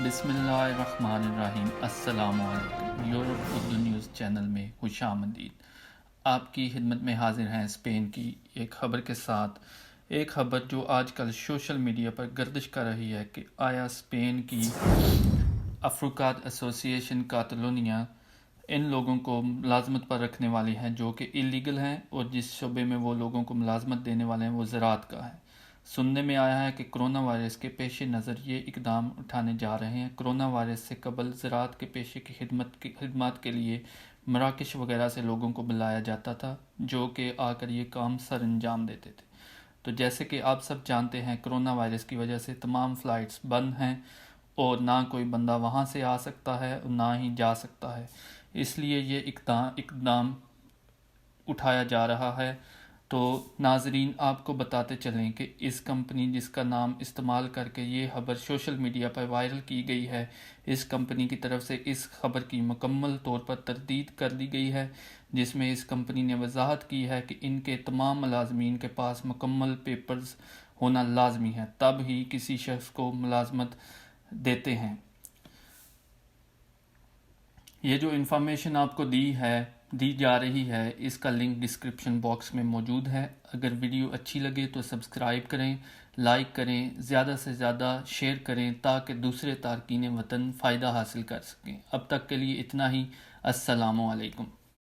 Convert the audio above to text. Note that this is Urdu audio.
بسم اللہ الرحمن الرحیم۔ السلام علیکم۔ یورپ اردو نیوز چینل میں خوش آمدید۔ آپ کی خدمت میں حاضر ہیں اسپین کی ایک خبر کے ساتھ۔ ایک خبر جو آج کل سوشل میڈیا پر گردش کر رہی ہے کہ آیا اسپین کی افروکات ایسوسی ایشن کاتالونیہ ان لوگوں کو ملازمت پر رکھنے والی ہے جو کہ اللیگل ہیں، اور جس شعبے میں وہ لوگوں کو ملازمت دینے والے ہیں وہ زراعت کا ہے۔ سننے میں آیا ہے کہ کرونا وائرس کے پیش نظر یہ اقدام اٹھانے جا رہے ہیں۔ کرونا وائرس سے قبل زراعت کے پیشے کی خدمات کے لیے مراکش وغیرہ سے لوگوں کو بلایا جاتا تھا جو کہ آ کر یہ کام سر انجام دیتے تھے۔ تو جیسے کہ آپ سب جانتے ہیں کرونا وائرس کی وجہ سے تمام فلائٹس بند ہیں اور نہ کوئی بندہ وہاں سے آ سکتا ہے اور نہ ہی جا سکتا ہے، اس لیے یہ اقدام اٹھایا جا رہا ہے۔ تو ناظرین آپ کو بتاتے چلیں کہ اس کمپنی جس کا نام استعمال کر کے یہ خبر سوشل میڈیا پر وائرل کی گئی ہے، اس کمپنی کی طرف سے اس خبر کی مکمل طور پر تردید کر دی گئی ہے، جس میں اس کمپنی نے وضاحت کی ہے کہ ان کے تمام ملازمین کے پاس مکمل پیپرز ہونا لازمی ہے، تب ہی کسی شخص کو ملازمت دیتے ہیں۔ یہ جو انفارمیشن آپ کو دی جا رہی ہے، اس کا لنک ڈسکرپشن باکس میں موجود ہے۔ اگر ویڈیو اچھی لگے تو سبسکرائب کریں، لائک کریں، زیادہ سے زیادہ شیئر کریں تاکہ دوسرے تارکین وطن فائدہ حاصل کر سکیں۔ اب تک کے لیے اتنا ہی۔ السلام علیکم۔